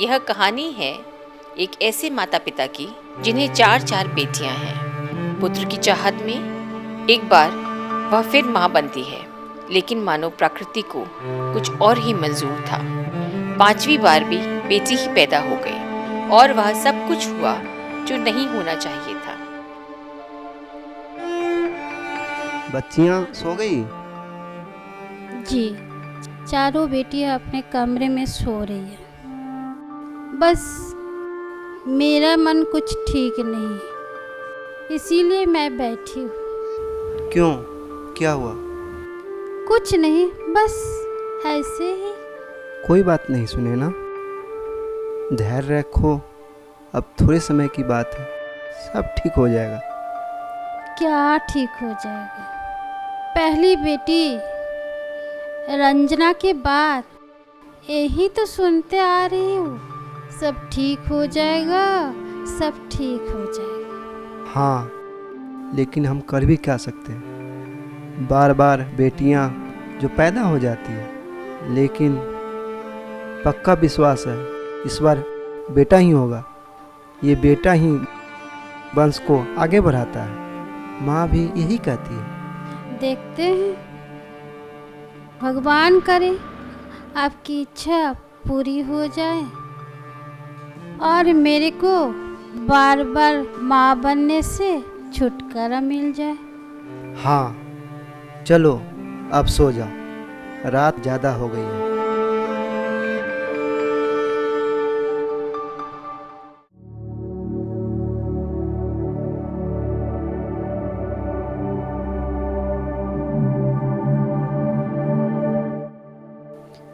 यह कहानी है एक ऐसे माता पिता की जिन्हें चार चार बेटियां हैं। पुत्र की चाहत में एक बार वह फिर मां बनती है, लेकिन मानव प्रकृति को कुछ और ही मंजूर था। पांचवी बार भी बेटी ही पैदा हो गई और वह सब कुछ हुआ जो नहीं होना चाहिए था। बच्चियां सो गई? जी, चारों बेटियां अपने कमरे में सो रही है। बस मेरा मन कुछ ठीक नहीं, इसीलिए मैं बैठी हूँ। क्यों, क्या हुआ? कुछ नहीं, बस ऐसे ही। कोई बात नहीं सुनैना, धैर्य रखो। अब थोड़े समय की बात है, सब ठीक हो जाएगा। क्या ठीक हो जाएगा? पहली बेटी रंजना के बाद यही तो सुनते आ रही हूँ, सब ठीक हो जाएगा, सब ठीक हो जाएगा। हाँ, लेकिन हम कर भी क्या सकते हैं? बार बार बेटियां जो पैदा हो जाती है, लेकिन पक्का विश्वास है इस बार बेटा ही होगा। ये बेटा ही वंश को आगे बढ़ाता है, माँ भी यही कहती है। देखते हैं, भगवान करे आपकी इच्छा पूरी हो जाए और मेरे को बार बार माँ बनने से छुटकारा मिल जाए। हाँ, चलो अब सो जाओ, रात ज़्यादा हो गई है।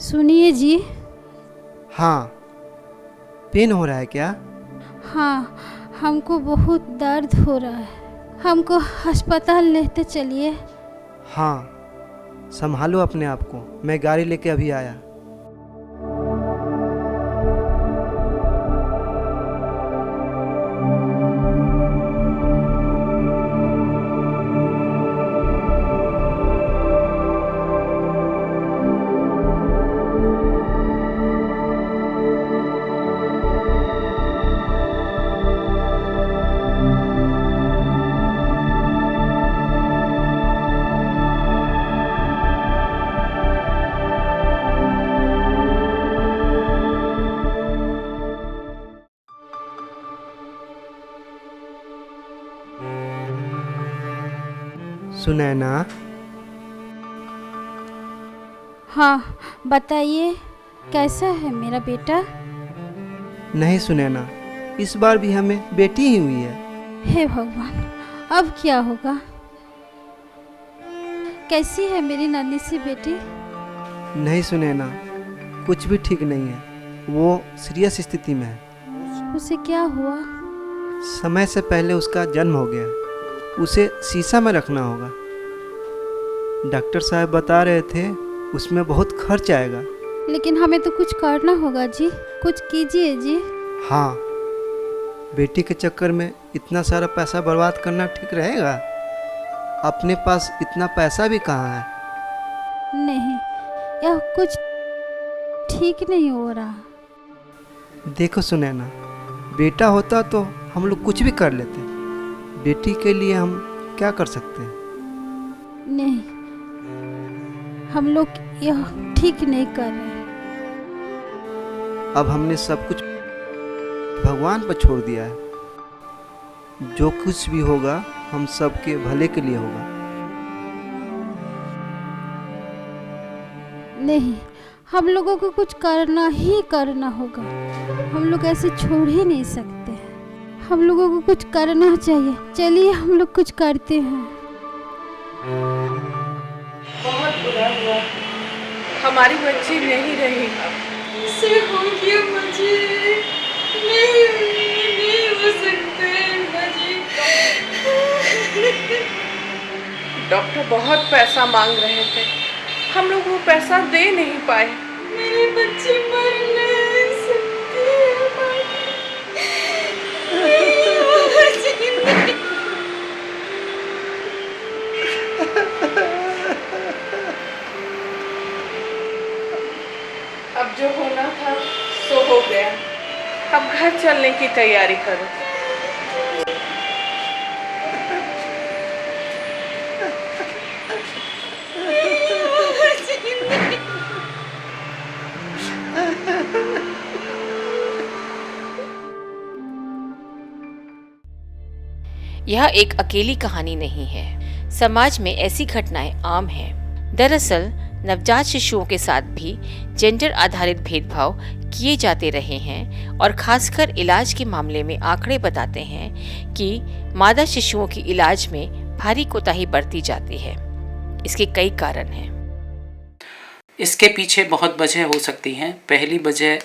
सुनिए जी। हाँ, पेन हो रहा है क्या? हाँ, हमको बहुत दर्द हो रहा है, हमको अस्पताल लेते चलिए। हाँ, संभालो अपने आप को, मैं गाड़ी लेके अभी आया। सुनैना। हाँ, बताइए, कैसा है मेरा बेटा? नहीं सुनैना, इस बार भी हमें बेटी ही हुई है। हे भगवान, अब क्या होगा? कैसी है मेरी नन्ही सी बेटी? नहीं सुनैना, कुछ भी ठीक नहीं है, वो सीरियस स्थिति में है। उसे क्या हुआ? समय से पहले उसका जन्म हो गया, उसे शीशा में रखना होगा। डॉक्टर साहब बता रहे थे उसमें बहुत खर्च आएगा। लेकिन हमें तो कुछ करना होगा जी, कुछ कीजिए जी। हाँ, बेटी के चक्कर में इतना सारा पैसा बर्बाद करना ठीक रहेगा? अपने पास इतना पैसा भी कहाँ है। नहीं, यह कुछ ठीक नहीं हो रहा। देखो सुनैना, बेटा होता तो हम लोग कुछ भी कर लेते, बेटी के लिए हम क्या कर सकते हैं? नहीं, हम लोग यह ठीक नहीं कर रहे। अब हमने सब कुछ भगवान पर छोड़ दिया है। जो कुछ भी होगा हम सबके भले के लिए होगा। नहीं, हम लोगों को कुछ करना ही करना होगा, हम लोग ऐसे छोड़ ही नहीं सकते। हम लोगों को कुछ करना चाहिए, चलिए हम लोग कुछ करते हैं। बहुत बुरा हुआ, हमारी बच्ची नहीं रही। इससे हो गया मुझे, नहीं हो सकते मुझे। डॉक्टर बहुत पैसा मांग रहे थे, हम लोग वो पैसा दे नहीं पाए। मेरी बच्ची मर नहीं सकती। अब जो होना था सो हो गया। अब घर चलने की तैयारी करो। यह एक अकेली कहानी नहीं है। समाज में ऐसी घटनाएं आम हैं। दरअसल नवजात शिशुओं के साथ भी जेंडर आधारित भेदभाव किए जाते रहे हैं और खासकर इलाज के मामले में आंकड़े बताते हैं कि मादा शिशुओं की इलाज में भारी कोताही बरती जाती है। इसके कई कारण हैं। इसके पीछे बहुत वजह हो सकती हैं। पहली वजह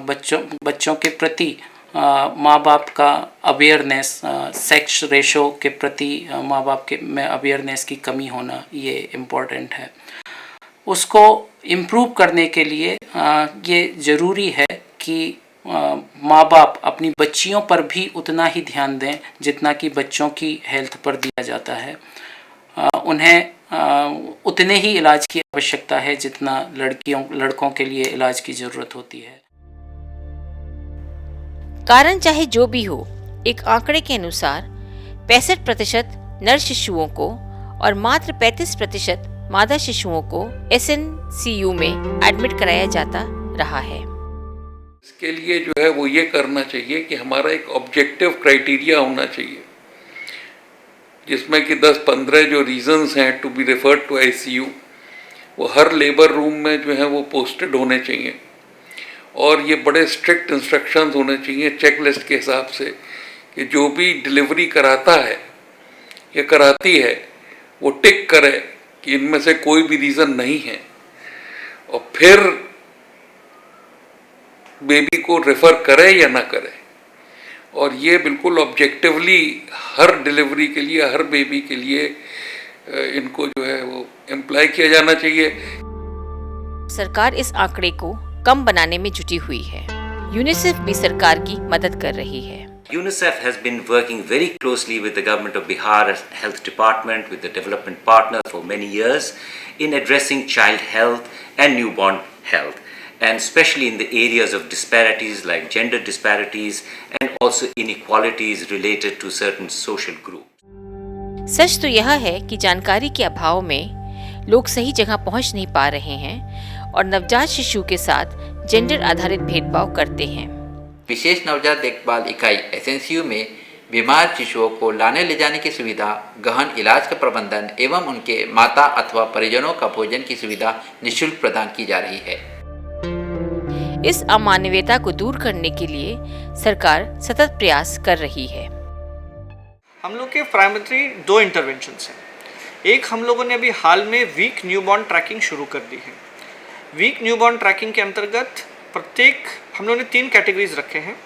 बच्चों के प्रति माँ बाप का अवेयरनेस, सेक्स रेशो के प्रति माँ बाप के में अवेयरनेस की कमी होना, ये इम्पोर्टेंट है। उसको इम्प्रूव करने के लिए ये ज़रूरी है कि माँ बाप अपनी बच्चियों पर भी उतना ही ध्यान दें जितना कि बच्चों की हेल्थ पर दिया जाता है। उन्हें उतने ही इलाज की आवश्यकता है जितना लड़कों के लिए इलाज की ज़रूरत होती है। कारण चाहे जो भी हो, एक आंकड़े के अनुसार 65% नर शिशुओं को और मात्र 35% मादा शिशुओं को SNCU में एडमिट कराया जाता रहा है। इसके लिए जो है वो ये करना चाहिए कि हमारा एक ऑब्जेक्टिव क्राइटेरिया होना चाहिए जिसमें कि 10-15 जो रीजंस हैं to be referred to ICU वो हर लेबर रूम में जो है वो पोस्टेड होने चाहिए और ये बड़े स्ट्रिक्ट इंस्ट्रक्शंस होने चाहिए चेकलिस्ट के हिसाब से कि जो भी डिलीवरी कराता है या कराती है वो टिक करे कि इनमें से कोई भी रीज़न नहीं है और फिर बेबी को रेफ़र करे या ना करे। और ये बिल्कुल ऑब्जेक्टिवली हर डिलीवरी के लिए, हर बेबी के लिए इनको जो है वो एम्प्लॉय किया जाना चाहिए। सरकार इस आंकड़े को कम बनाने में जुटी हुई है। यूनिसेफ भी सरकार की मदद कर रही है। UNICEF has been working very closely with the government of Bihar Health Department, with the development partners for many years in addressing child health and newborn health, and especially in the areas of disparities like gender disparities and also inequalities related to certain social groups. सच तो यह है कि जानकारी के अभाव में लोग सही जगह पहुंच नहीं पा रहे हैं और नवजात शिशु के साथ जेंडर आधारित भेदभाव करते हैं। विशेष नवजात देखभाल इकाई SNCU में बीमार शिशुओं को लाने ले जाने की सुविधा, गहन इलाज का प्रबंधन एवं उनके माता अथवा परिजनों का भोजन की सुविधा निःशुल्क प्रदान की जा रही है। इस अमानवीयता को दूर करने के लिए सरकार सतत प्रयास कर रही है। हम लोग के प्राइमरी 2 इंटरवेंशंस हैं। एक, हम लोगों ने अभी हाल में वीक न्यूबॉर्न ट्रैकिंग शुरू कर दी है। वीक न्यूबॉर्न ट्रैकिंग के अंतर्गत प्रत्येक हम लोगों ने 3 कैटेगरीज रखे हैं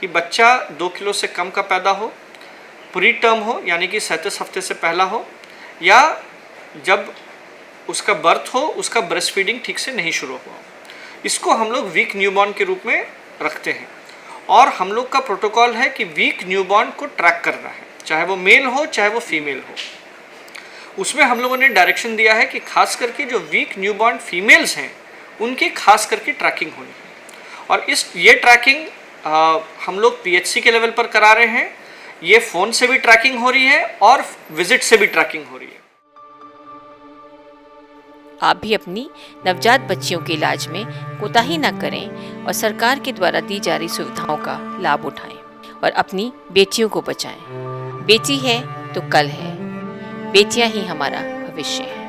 कि बच्चा 2 किलो से कम का पैदा हो, प्री टर्म हो यानी कि 37 हफ्ते से पहला हो, या जब उसका बर्थ हो उसका ब्रेस्ट फीडिंग ठीक से नहीं शुरू हुआ। इसको हम लोग वीक न्यूबॉर्न के रूप में रखते हैं और हम लोग का प्रोटोकॉल है कि वीक न्यूबॉर्न को ट्रैक करना है, चाहे वो मेल हो चाहे वो फीमेल हो। उसमें हम लोगों ने डायरेक्शन दिया है कि खास करके जो वीक न्यूबॉर्न फीमेल्स हैं उनकी खास करके ट्रैकिंग होनी है और ये ट्रैकिंग हम लोग PHC के लेवल पर करा रहे हैं। ये फ़ोन से भी ट्रैकिंग हो रही है और विजिट से भी ट्रैकिंग हो रही है। आप भी अपनी नवजात बच्चियों के इलाज में कोताही न करें और सरकार के द्वारा दी जा रही सुविधाओं का लाभ उठाएं और अपनी बेटियों को बचाएं। बेटी है तो कल है, बेटियां ही हमारा भविष्य है।